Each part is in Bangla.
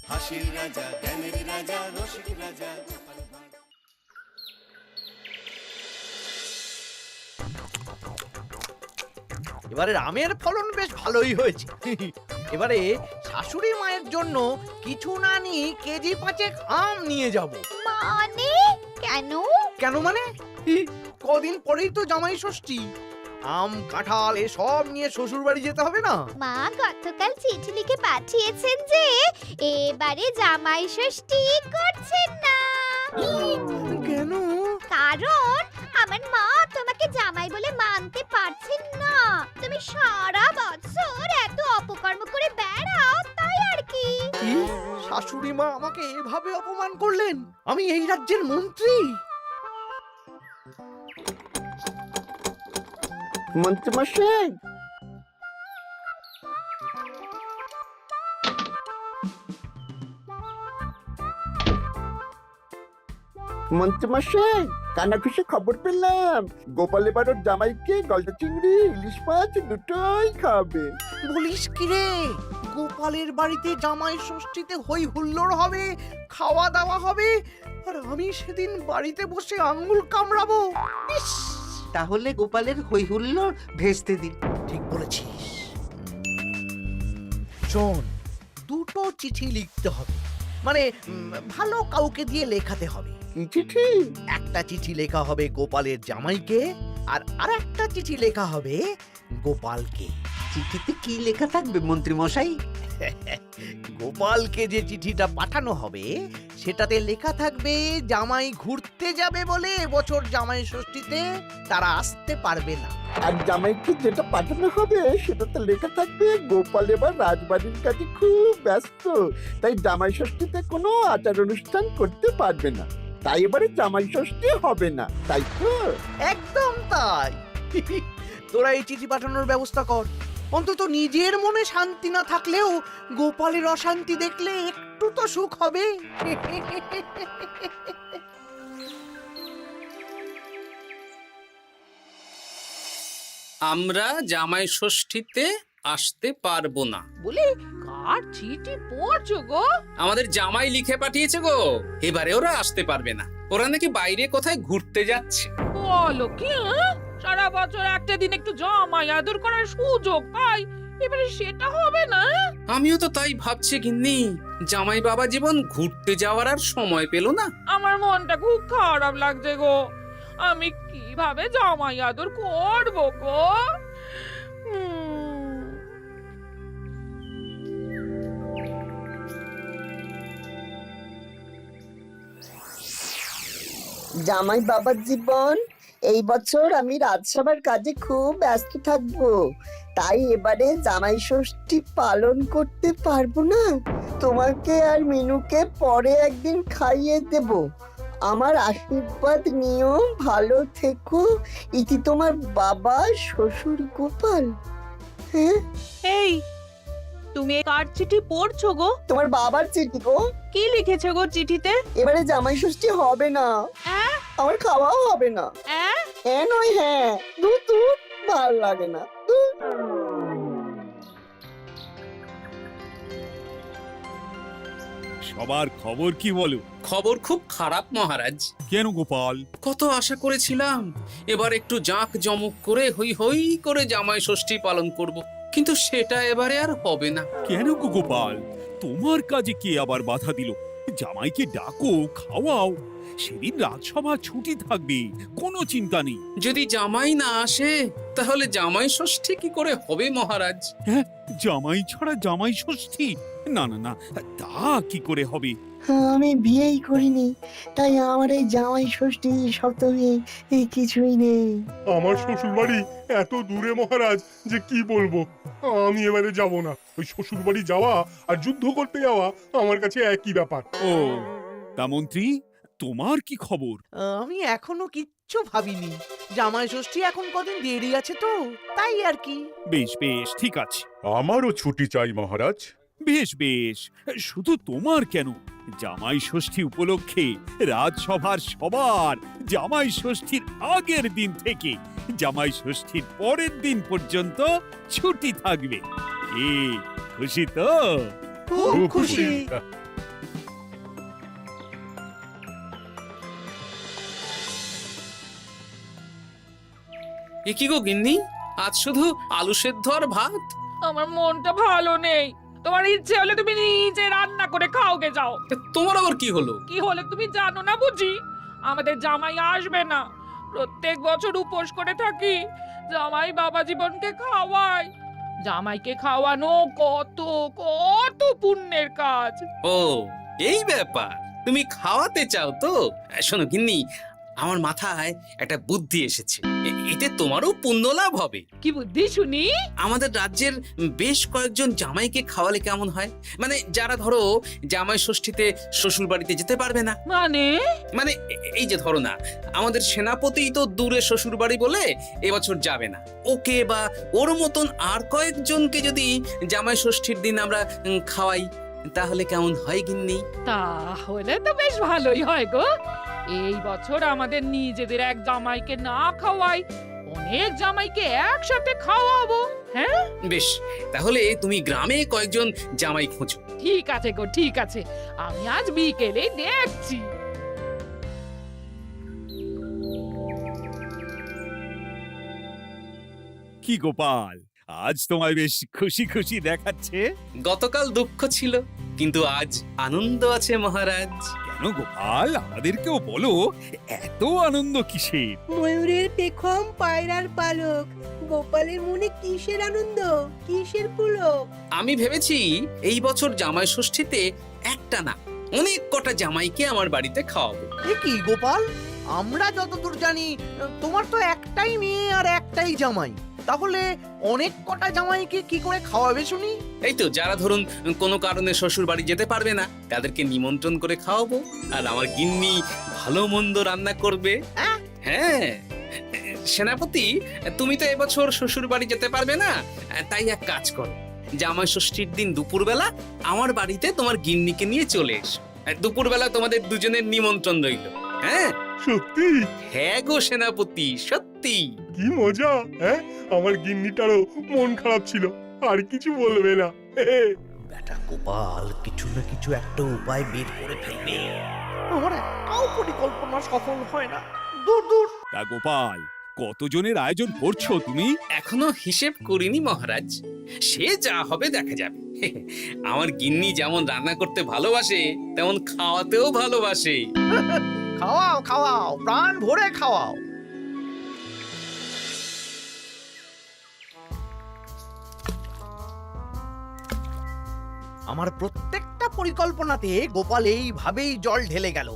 হাসির রাজা, জ্ঞানের রাজা, রসিক রাজা। এবারে আমের ফলন বেশ ভালোই হয়েছে। এবারে শাশুড়ি মায়ের জন্য কিছু না নিয়ে কেজি 5 আম নিয়ে যাব। মানে কেন? কেন মানে? কদিন পরেই তো জামাই ষষ্ঠী। আম কাঁঠাল এসব নিয়ে শ্বশুর বাড়ি যেতে হবে না? মা গতকাল চিঠি লিখে পাঠিয়েছেন যে এবারে জামাই ষষ্ঠী করছেন না। কেন? কারণ আমার মা তোমাকে জামাই বলে মানতে পারছেন না। তুমি সারা বছর এত অপকর্ম করে বেড়াও, তাই আর কি। শাশুড়ি মা আমাকে এভাবে অপমান করলেন? আমি এই রাজ্যের মন্ত্রী। মন্ত্রীমশাই, মন্ত্রীমশাই, কানাঘুষে খবর পেলাম গোপাল এবার ওর জামাইকে গলদা চিংড়ি ইলিশ মাছ দুটোই খাবে। বলিস কি রে? গোপালের বাড়িতে জামাই ষষ্ঠীতে হই হুল্লোড় হবে, খাওয়া দাওয়া হবে, আর আমি সেদিন বাড়িতে বসে আঙ্গুল কামড়াবো। ইস! তাহলে গোপালের হই হুল্লোড় ভেস্তে দিন। ঠিক বলেছিস। শোন, দুটো চিঠি লিখতে হবে, মানে ভালো কাউকে দিয়ে লেখাতে হবে। কি চিঠি? একটা চিঠি লেখা হবে গোপালের জামাইকে, আর আরেকটা চিঠি লেখা হবে গোপালকে। চিঠিতে কি লেখা থাকবে মন্ত্রী মশাই? গোপালকে যে চিঠিটা পাঠানো হবে সেটাতে লেখা থাকবে জামাই ঘুরতে যাবে বলে এবছর জামাই ষষ্ঠীতে তারা আসতে পারবে না। আর জামাইকে যেটা পাঠানো হবে সেটাতে লেখা থাকবে গোপাল এবার রাজবাড়ির কাজে খুব ব্যস্ত, তাই জামাই ষষ্ঠীতে কোনো আচার অনুষ্ঠান করতে পারবে না, তাই এবারে জামাই ষষ্ঠী হবে না, তাই তো? একদম তাই। তোরা এই চিঠি পাঠানোর ব্যবস্থা কর। অন্তত নিজের মনে শান্তি না থাকলেও গোপালের অশান্তি দেখলে একটু তো সুখ হবে। আমরা জামাই ষষ্ঠীতে আসতে পারবো না বলে কার চিঠি পড়ছো গো? আমাদের জামাই লিখে পাঠিয়েছে গো, এবারে ওরা আসতে পারবে না। ওরা নাকি বাইরে কোথায় ঘুরতে যাচ্ছে। বলো কি? সারা বছর একটা দিন একটু জামাই আদর করার সুযোগ পাই, এবারে সেটা হবে না? আমিও তো তাই ভাবছি গিন্নি, জামাই বাবা জীবন ঘুরতে যাওয়ার আর সময় পেল না। আমার মনটা খুব খারাপ লাগছে গো। আমি কিভাবে জামাই আদর করবো গো? জামাই বাবার জীবন, এই বছর আমি রাজসভার কাজে খুব ব্যস্ত থাকবো, তাই এবারে জামাই ষষ্ঠী পালন করতে পারবো না। তোমাকে আর মিনুকে পরে একদিন খাইয়ে দেব। আমার আশীর্বাদ নিও, ভালো থেকো। ইতি তোমার বাবা শ্বশুর গোপাল। হ্যাঁ, এই তুমি কার চিঠি পড়ছো গো? তোমার বাবার চিঠি গো। কি লিখেছে গো চিঠিতে? এবারে জামাই ষষ্ঠী হবে না, আমার খাওয়াও হবে না। হ্যাঁ নয় হ্যাঁ, দূর দূর, ভাল লাগে না। সবার খবর কি বলো? খবর খুব খারাপ মহারাজ। কেন গোপাল? কত আশা করেছিলাম এবার একটু জাঁক জমক করে হই হই করে জামাই ষষ্ঠী পালন করব, কিন্তু সেটা এবারে আর হবে না। কেন গো গোপাল, তোমার কাজে কে আবার বাধা দিল? জামাইকে ডাকো, খাওয়াও, সেদিন রাজসভা ছুটি থাকবে, কোনো চিন্তা নেই। যদি জামাই না আসে তাহলে জামাই ষষ্ঠী কি করে হবে মহারাজ? হ্যাঁ, জামাই ছাড়া জামাই ষষ্ঠী? না না না, তা কি করে হবে? আমি বিয়েই করিনি, তাই আমার এই জামাই ষষ্ঠী সপ্তমী কিছুই নেই। আমার শ্বশুর বাড়ি এত দূরে মহারাজ যে কি বলবো। আমি এবারে যাব না। ওই শ্বশুর বাড়ি যাওয়া আর যুদ্ধ করতে যাওয়া আমার কাছে একই ব্যাপার। ও, তা মন্ত্রী, তোমার কি খবর? আমি এখনো কিচ্ছু ভাবিনি। জামাই ষষ্ঠী এখন কদিন দেরি আছে তো, তাই আর কি। বেশ বেশ, ঠিক আছে। আমারও ছুটি চাই মহারাজ। বেশ বেশ, শুধু তোমার কেন, জামাই ষষ্ঠী উপলক্ষে রাজসভার সবার জামাই ষষ্ঠীর আগের দিন থেকে জামাই ষষ্ঠীর পরের দিন পর্যন্ত ছুটি থাকবে। খুশি তো? খুব খুশি। এ কি গো গিন্নি, আজ শুধু আলু সেদ্ধ আর ভাত? আমার মনটা ভালো নেই। তোমার ইচ্ছে হলে তুমি নিজে রান্না করে খাওগে যাও। তা তোমার আবার কি হলো? কি হলে তুমি জানো না বুঝি? আমাদের জামাই আসবে না। প্রত্যেক বছর উপোস করে থাকি, জামাই বাবা জীবনকে খাওয়ায়। জামাইকে খাওয়ানো কত কত পুণ্যের কাজ। ও, এই ব্যাপার। তুমি খাওয়াতে চাও তো? শোনো গিন্নি, আমার মাথায় একটা বুদ্ধি এসেছে। এতে তোমারও পুণ্য লাভ হবে। কি বুদ্ধি শুনি? আমাদের রাজ্যের বেশ কয়েকজন জামাইকে খাওয়ালে কেমন হয়? মানে যারা ধরো জামাই ষষ্ঠীতে শ্বশুর বাড়িতে যেতে পারবে না। মানে মানে এই যে ধরো না, আমাদের সেনাপতি তো দূরে শ্বশুর বাড়ি বলে এবছর যাবে না। ওকে বা ওর মতন আর কয়েকজনকে যদি জামাই ষষ্ঠীর দিন আমরা খাওয়াই, তাহলে কেমন হয় গিন্নি? তাহলে তো বেশ ভালোই হয় গো। এই বছর আমাদের নিজেদের এক জামাইকে না খাওয়াই, অনেক জামাইকে একসাথে খাওয়াবো। হ্যাঁ, বেশ, তাহলে তুমি গ্রামে কয়েকজন জামাই খোঁজো। ঠিক আছে গো, ঠিক আছে। আমি আজ বিকেলে দেখছি। কি গোপাল, আজ তোমায় বেশ খুশি খুশি দেখাচ্ছে। গতকাল দুঃখ ছিল, কিন্তু আজ আনন্দ আছে মহারাজ। কেন গোপাল, আমাদেরকেও বলো, এত আনন্দ কিসের? ময়ূরের পেখম, পায়রার পালক, গোপালের মনে কিসের আনন্দ, কিসের পুলক? আমি ভেবেছি এই বছর জামাই ষষ্ঠীতে একটা না, অনেক কটা জামাইকে আমার বাড়িতে খাওয়াবো। এ কি গোপাল, আমরা যতদূর জানি তোমার তো একটাই মেয়ে আর একটাই জামাই, তাহলে অনেক কটা জামাইকে কি করে খাওয়াবে শুনি? এই তো যারা ধরুন কোনো কারণে শ্বশুর বাড়ি যেতে পারবে না, তাদেরকে নিমন্ত্রণ করে খাওয়াবো। আর আমার গিন্নি ভালো মন্দ রান্না করবে। হ্যাঁ সেনাপতি, তুমি তো এবছর শ্বশুর বাড়ি যেতে পারবে না, তাই এক কাজ করো, জামাই ষষ্ঠীর দিন দুপুরবেলা আমার বাড়িতে তোমার গিন্নিকে নিয়ে চলে এসো। দুপুরবেলা তোমাদের দুজনের নিমন্ত্রণ রইল। হ্যাঁ সত্যি? হ্যাঁ গো সেনাপতি, সত্যি। কি মজা! হ্যাঁ, আমার গিন্নিটারও মন খারাপ ছিল, আর কিছু বলবে না। বেটা গোপাল কিছু না কিছু একটা উপায় বের করে ফেলবে। আমার একটাও পরিকল্পনা সফল হয় না। দূর দূর। তা গোপাল, কতজনের আয়োজন করছো তুমি? এখনো হিসেব করিনি মহারাজ, সে যা হবে দেখা যাবে। আমার গিন্নি যেমন রান্না করতে ভালোবাসে, তেমন খাওয়াতেও ভালোবাসে। খাওয়াও খাওয়াও, প্রাণ ভরে খাওয়াও। আমার প্রত্যেকটা পরিকল্পনাতে গোপাল এইভাবেই জল ঢেলে গেল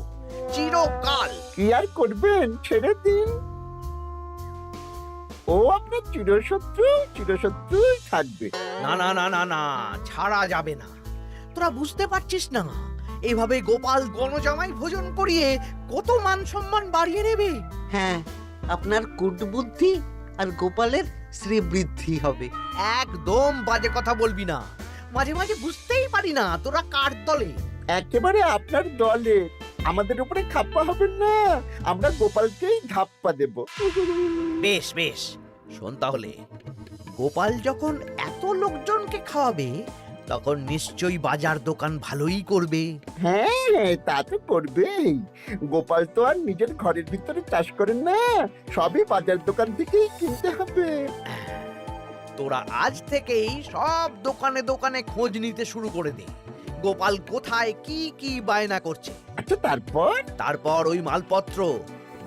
চিরকাল। কি আর করবেন, ছেড়ে দিন। ও আপনার চিরশত্রুই থাকবে। না না না না না, ছাড়া যাবে না। তোরা বুঝতে পারছিস না, এইভাবে গোপাল গণজামাই ভোজন করিয়ে কত মান সম্মান বাড়িয়ে নেবে। হ্যাঁ, আপনার কুটবুদ্ধি আর গোপালের শ্রীবৃদ্ধি হবে। একদম বাজে কথা বলবি না। মাঝে মাঝে বুঝতেই পারি না তোরা কার দলে। একেবারে আপনার দলে। আমাদের উপরে খাপ্পা হবেন না, আমরা গোপালকেই ধাপ্পা দেব। বেশ বেশ, শোন তাহলে, গোপাল যখন এত লোকজনকে খাওয়াবে, তখন নিশ্চয়ই বাজার দোকান ভালোই করবে। হ্যাঁ, তা তো করবেই। গোপাল তো আর নিজের ঘরের ভিতরে চাষ করেন না, সবই বাজার দোকান থেকেই কিনতে হবে। তোরা আজ থেকেই সব দোকানে দোকানে খোঁজ নিতে শুরু করে দে, গোপাল কোথায় কি কি বায়না করছে। আচ্ছা, তারপর ওই মালপত্র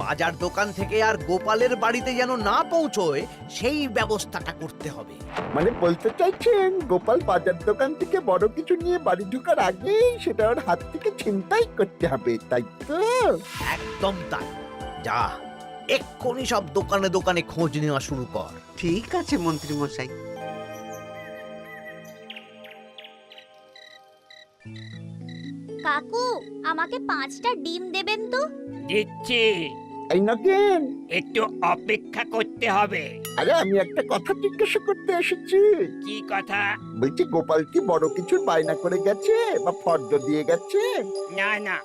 বাজার দোকান থেকে আর গোপালের বাড়িতে যেন না পৌঁছয়, সেই ব্যবস্থাটা করতে হবে। মানে বলতে চাইছেন গোপাল বাজার দোকান থেকে বড় কিছু নিয়ে বাড়ি ঢোকার আগেই সেটা ওর হাত থেকে ছিনতাই করতে হবে, তাই তো? একদম তাই। যা, এক্ষুনি সব দোকানে দোকানে খোঁজ নেওয়া শুরু কর। ঠিক আছে মন্ত্রী মশাই। কাকু, আমাকে 5টা ডিম দেবেন তো? দিচ্ছি, এই নগেন, একটু অপেক্ষা করতে হবে। আরে আমি একটা কথা জিজ্ঞাসা করতে এসেছি। কি কথা? বলছি গোপাল কি বড় কিছুর বায়না করে গেছে বা ফর্দ দিয়ে গেছে? না না,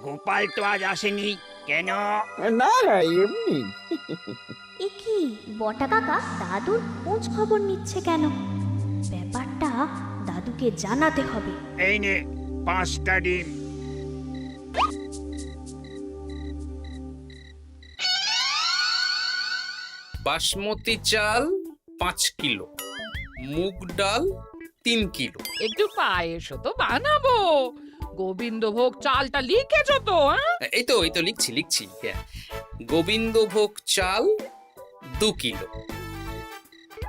গোপাল তো আজ আসেনি। কেন? না, এমনি। এ কি, বটা কাকা দাদুর খোঁজ খবর নিচ্ছে কেন? ব্যাপারটা দাদুকে জানাতে হবে। এই নে 5টা ডিম। বাসমতি চাল 5 কিলো, মুগ ডাল 3 কিলো। একটু পায়েসও তো বানাবো। গোবিন্দভোগ চালটা লিখেছো তো? হ্যাঁ, এই তো লিখছি। হ্যাঁ, গোবিন্দভোগ চাল 2 কিলো।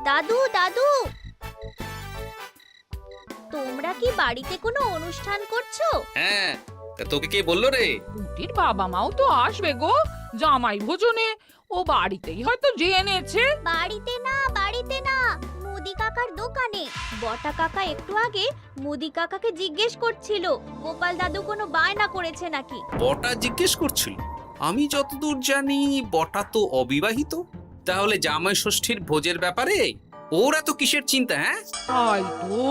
দাদু দাদু, তোমরা কি বাড়িতে কোনো অনুষ্ঠান করছো? হ্যাঁ, তা তোকে কে বললো রে? পুটির বাবা মাও তো আসবে গো, জামাই ভোজনে। ও বাড়িতেই হয়তো জেনেছে। বাড়িতে না, মুদি কাকার দোকানে। বটা কাকা একটু আগে মুদি কাকাকে জিজ্ঞেস করছিল গোপাল দাদু কোনো বায়না করেছে নাকি। বটা জিজ্ঞেস করছিল? আমি যতদূর জানি বটা তো অবিবাহিত। তাহলে জামাই ষষ্ঠীর ভোজের ব্যাপারে ওরা তো কিসের চিন্তা? হ্যাঁ, তাই তো,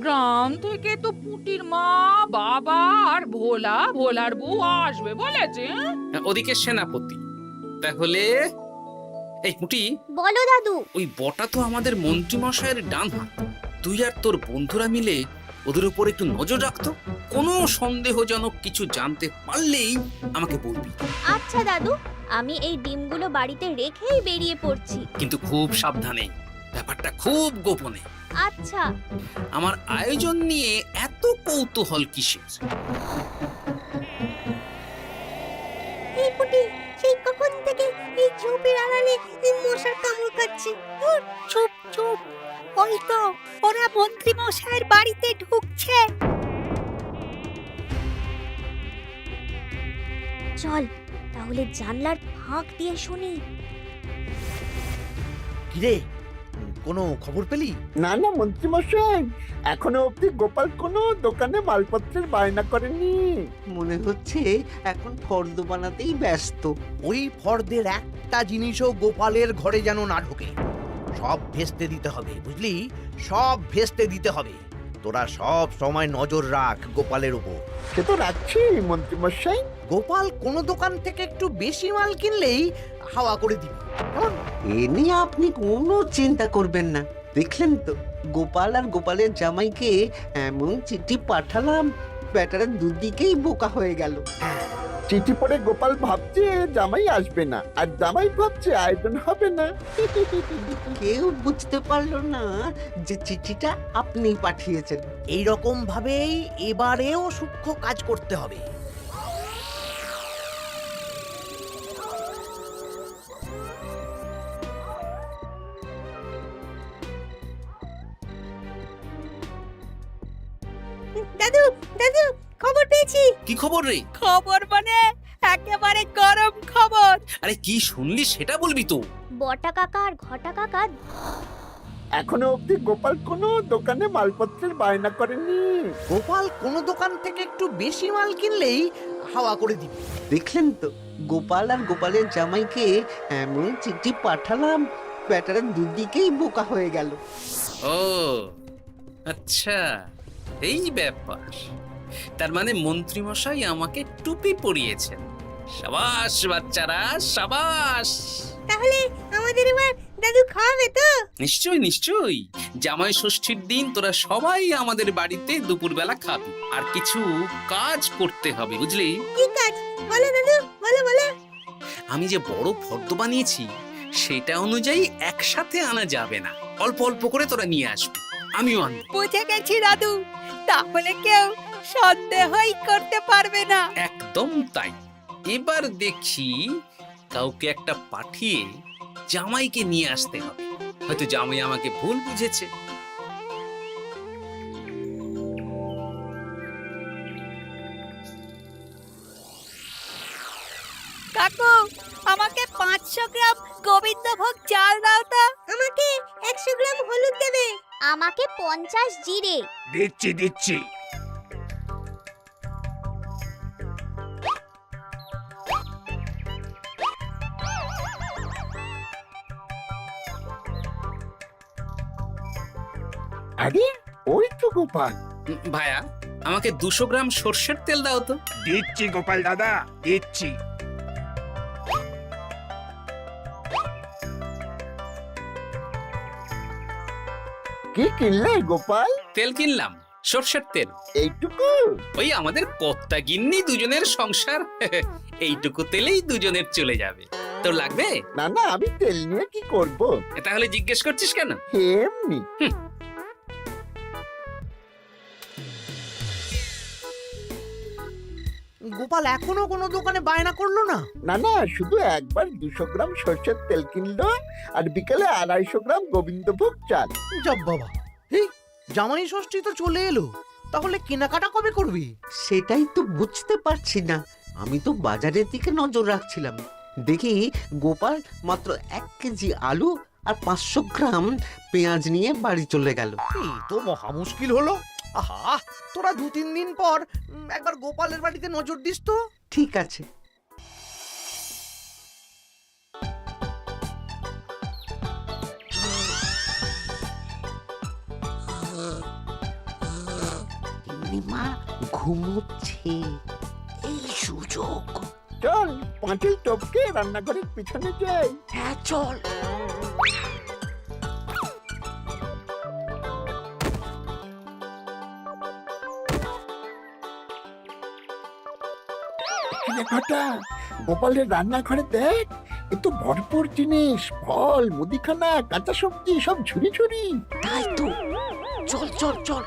গ্রাম থেকে তো পুটির মা, বাবা আর ভোলার বউ আসবে বলেছে। ওদিকে সেনাপতি। তাহলে এই পুটি, বলো দাদু। ওই বটা তো আমাদের মন্ত্রী মশাইয়ের ডান হাত। তুই আর তোর বন্ধুরা মিলে ওদের উপর একটু নজর রাখতো। কোনো সন্দেহজনক কিছু জানতে পারলেই আমাকে বলবি। আচ্ছা দাদু, আমি এই ডিমগুলো বাড়িতে রেখেই বেরিয়ে পড়ছি। কিন্তু খুব সাবধানে, ব্যাপারটা খুব গোপনে। আচ্ছা। আমার আয়োজন নিয়ে এত কৌতূহল কিসের? এই পুটি, সেই কখন থেকে এই ঝোপের আড়ালে এই মশার কামড় খাচ্ছে। ধুর, চুপ চুপ, ওই তো ওরা মন্ত্রী মশাইয়ের বাড়িতে ঢুকছে। চল তাহলে জানলার ফাঁক দিয়ে শুনি। কিরে, কোনো খবর পেলি? না মন্ত্রী মশাই, এখনো অবধি গোপাল কোনো দোকানে মালপত্রের বায়না করেনি। মনে হচ্ছে এখন ফর্দ বানাতেই ব্যস্ত। ওই ফর্দের একটা জিনিসও গোপালের ঘরে যেন না ঢোকে। সব ভেস্তে দিতে হবে, বুঝলি? সব ভেস্তে দিতে হবে। তোরা সব সময় নজর রাখ গোপালের উপর। সে তো রাখছি মন্ত্রী মশাই। গোপাল কোনো দোকান থেকে একটু বেশি মাল কিনলেই হাওয়া করে দিবি, কেমন? এ নিয়ে আপনি কোনো চিন্তা করবেন না। দেখলেন তো, গোপাল আর গোপালের জামাইকে এমন চিঠি পাঠালাম, ব্যাটারা দুদিকেই বোকা হয়ে গেল। চিঠি পড়ে গোপাল ভাবছে জামাই আসবে না, আর জামাই ভাবছে আয়োজন হবে না। কেউ বুঝতে পারলো না যে চিঠিটা আপনি পাঠিয়েছেন। এইরকম ভাবেই এবারেও সূক্ষ্ম কাজ করতে হবে। দাদু দাদু, খবর পেয়েছি। কি খবর রে? খবর মানে একেবারে গরম খবর। আরে কি শুনলি সেটা বলবি তো। বটা কাকা আর ঘটা কাকা এখনো অবধি গোপাল কোনো দোকানে মালপত্রের বায়না করেনি। গোপাল কোনো দোকান থেকে একটু বেশি মাল কিনলেই হাওয়া করে দিবি। দেখলেন তো, গোপাল আর গোপালের জামাইকে এমন চিঠি পাঠালাম, ব্যাটারা দুদিকেই বোকা হয়ে গেল। ও আচ্ছা, এই ব্যাপার। তার মানে মন্ত্রী মশাই আমাকে টুপি পরিয়েছেন। সাবাস বাচ্চারা, সাবাস। তাহলে আমাদের এবার দাদু খাওয়াবে তো? নিশ্চয়ই। জামাই ষষ্ঠীর দিন তোরা সবাই আমাদের বাড়িতে দুপুরবেলা খাবি। আর কিছু কাজ করতে হবে, বুঝলি? কি কাজ? বলো দাদু, বলো। আমি যে বড় ফর্দ বানিয়েছি, সেটা অনুযায়ী একসাথে আনা যাবে না। অল্প অল্প করে তোরা নিয়ে আসবি, আমিও আনবো। বুঝে গেছি দাদু, তাহলে কেউ সন্দেহই করতে পারবে না। একদম তাই। এবার দেখি কাউকে একটা পাঠিয়ে জামাইকে নিয়ে আসতে হবে। হয়তো জামাই আমাকে ভুল বুঝেছে। কাকু, আমাকে 500 গ্রাম গোবিন্দভোগ চাল দাও তো। আমাকে 100 গ্রাম হলুদ দেবে। আমাকে 50 জিরে। দিচ্ছি। আরে ওই তো গোপাল। ভাইয়া, আমাকে 200 গ্রাম সর্ষের তেল দাও তো। দিচ্ছি গোপাল দাদা, দিচ্ছি। কি কিনলে গোপাল? তেল কিনলাম, সর্ষের তেল। এইটুকু? ওই আমাদের কর্তা গিন্নি দুজনের সংসার, এইটুকু তেলেই দুজনের চলে যাবে। তোর লাগবে? না না, আমি তেল নিয়ে কি করব? তাহলে জিজ্ঞেস করছিস কেন? এমনি। গোপাল এখনো কোনো দোকানে বায়না করলো না? না না, শুধু একবার 200 গ্রাম সর্ষের তেল কিনলো আর বিকেলে 250 গ্রাম গোবিন্দভোগ চাল। যাব বাবা, এই জামাই ষষ্ঠী তো চলে এলো, তাহলে কেনাকাটা কবে করবি? সেটাই তো বুঝতে পারছি না। আমি তো বাজারের দিকে নজর রাখছিলাম, দেখি গোপাল মাত্র 1 কেজি আলু আর 500 গ্রাম পেঁয়াজ নিয়ে বাড়ি চলে গেল। এই তো মহা মুশকিল হলো। আহা, তোরা 2-3 দিন পর একবার গোপালের বাড়িতে নজর দিস তো। ঠিক আছে। মা ঘুমোচ্ছে, এই সুযোগ। চল পাঁচিল টপকে রান্নাঘরের পিছনে যাই। হ্যাঁ চল। ঘটা গোপালের রান্নাঘরে দেখ, এ তো ভরপুর জিনিস, ফল, মুদিখানা, কাঁচা সবজি সব ঝুড়ি ঝুড়ি। তাই তো, চল চল চল।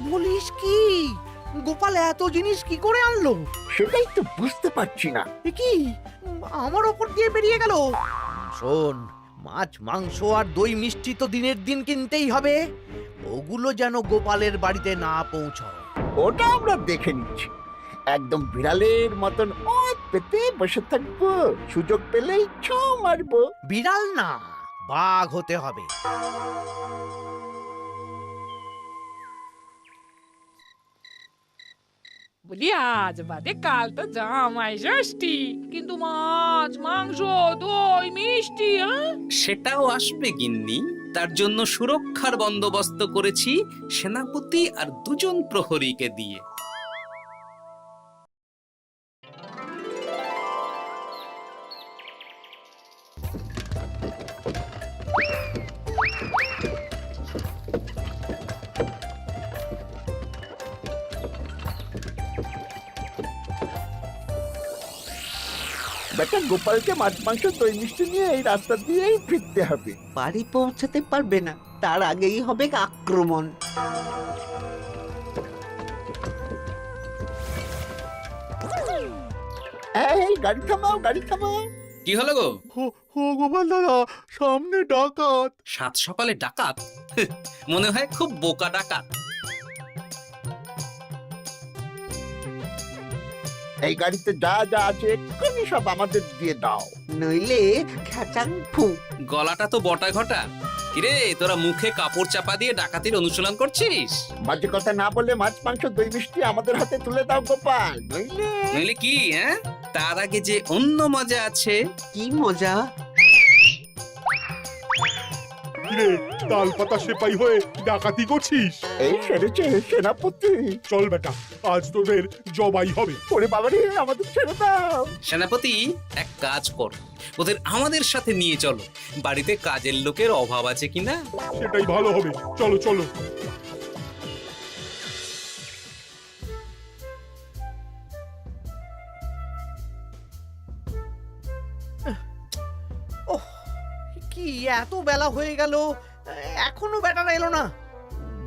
বলিস কি, গোপাল এত জিনিস কি করে আনলো? সেটাই তো বুঝতে পারছি না। এ কি আমার ওপর দিয়ে বেরিয়ে গেল? শোন, মাছ মাংস আর দই মিষ্টি তো দিনের দিন কিনতেই হবে, ওগুলো যেন গোপালের বাড়িতে না পৌঁছায়। ওটা আমরা দেখে নিচ্ছি। একদম বিড়ালের মতন ওত পেতে বসে থাকবো, সুযোগ পেলেই ছো মারবো। বিড়াল না, বাঘ হতে হবে। বলি আজ বাদে কাল তো জামাই ষষ্ঠী, কিন্তু মাছ মাংস দই মিষ্টি সেটাও আসবে গিন্নি, তার জন্য সুরক্ষার বন্দোবস্ত করেছি সেনাপতি আর 2 জন প্রহরীকে দিয়ে। বেটা গোপালকে মাছ মাংস দই মিষ্টি নিয়ে এই রাস্তা দিয়েই ফিরতে হবে। বাড়ি পৌঁছাতে পারবে না, তার আগেই হবে আক্রমণ। এই গাড়ি থামাও, গাড়ি থামাও। কি হলো গো? ও গোপাল দাদা, সামনে ডাকাত। 7 সকালে ডাকাত? মনে হয় খুব বোকা ডাকাত। এই গাড়িতে যা যা আছে এক্ষুনি সব আমাদের দিয়ে দাও, নইলে খেচাং ফু। গলাটা তো বটা ঘটা। কিরে, তোরা মুখে কাপড় চাপা দিয়ে ডাকাতির অনুশীলন করছিস? বাজে কথা না বলে মাছ মাংস দই মিষ্টি আমাদের হাতে তুলে দাও গোপাল, নইলে। নইলে কি? তার আগে যে অন্য মজা আছে। কি মজা? কিরে, তাল পাতা সেপাই হয়ে ডাকাতি করছিস? এই সেরেছে সেনাপতি। চল বেটা, আজ তোদের জবাই হবে। ওরে বাবারে, আমাদের ছেড়ে দাও। সেনাপতি, এক কাজ কর, ওদের আমাদের সাথে নিয়ে চলো। বাড়িতে কাজের লোকের অভাব আছে কিনা। সেটাই ভালো হবে, চলো চলো। কি এত বেলা হয়ে গেল, এখনো বেটারা এলো না।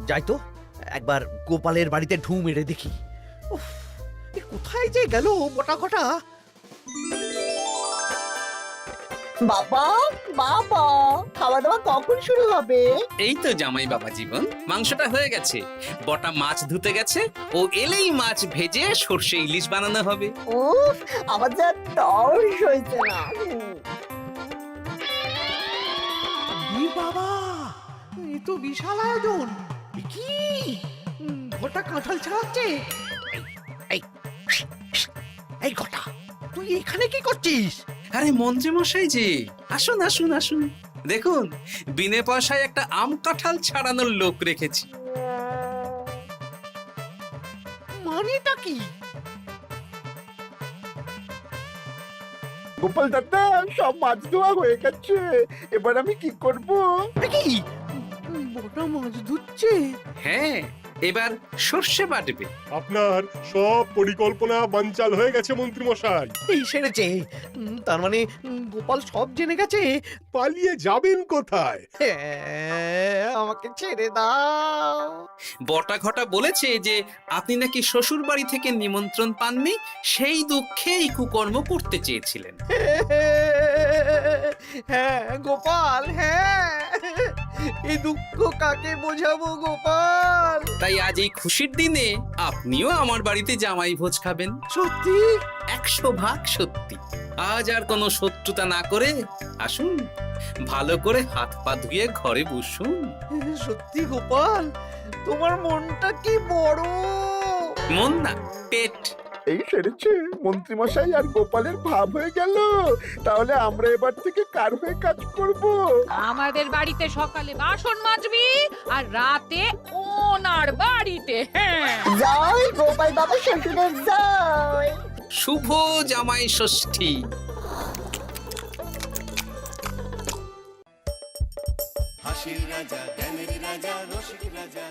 যাই তো একবার গোপালের বাড়িতে ঢু মেরে দেখি। উফ, এ কোথায় যে গেল বটা ঘটা? বাবা বাবা, খাওয়া দাওয়া কখন শুরু হবে? এই তো জামাই বাবা জীবন, মাংসটা হয়ে গেছে, বটা মাছ ধুতে গেছে, ও এলেই মাছ ভেজে সর্ষে ইলিশ বানানো হবে। উফ, আমার যা তর্স হয়েছে না। বাবা, এ তো বিশাল আয়োজন। এ কি ঘটা কাঁঠাল ছাড়াচ্ছে? এই এই ঘটা, তুই এখানে কি করছিস? আরে মন্ত্রী মশাই যে, আসুন আসুন আসুন, দেখুন বিনে পয়সায় একটা আম কাঁঠাল ছাড়ানোর লোক রেখেছি। মানেটা কি? গোপাল দাদা সব মাছ ধোয়া হয়ে গেছে, এবার আমি কি করব? কি বড় মাছ ধুচ্ছে? হ্যাঁ, এবার সর্ষে বাটবে। আপনার সব পরিকল্পনা বানচাল হয়ে গেছে মন্ত্রী মশাই। এই সেরেছে। তার মানে গোপাল সব জেনে গেছে। পালিয়ে যাবেন কোথায়? হ্যাঁ, আমাকে ছেড়ে দাও। বটা ঘটা বলেছে যে আপনি নাকি শ্বশুর বাড়ি থেকে নিমন্ত্রণ পাননি, সেই দুঃখে এই কুকর্ম করতে চেয়েছিলেন। হ্যাঁ গোপাল, হ্যাঁ, এই দুঃখ কাকে বোঝাবো গোপাল? তাই আজ এই খুশির দিনে আপনিও আমার বাড়িতে জামাই ভোজ খাবেন। সত্যি? 100% সত্যি। আজ আর কোনো শত্রুতা না করে আসুন, ভালো করে হাত পা ধুয়ে ঘরে বসুন। সত্যি গোপাল, তোমার মনটা কি বড়। মন না, পেট। এই সেরেছে, মন্ত্রী মশাই আর গোপালের ভাব হয়ে গেল। তাহলে আমরা এবার থেকে কার হয়ে কাজ করব? আমাদের বাড়িতে সকালে বাসন মাজবি আর রাতে ওনার বাড়িতে। হ্যাঁ, জয় গোপাল বাবা শ্বশুরের জয়। শুভ জামাই ষষ্ঠী। হাসির রাজা জ্ঞানের রাজা রসিক রাজা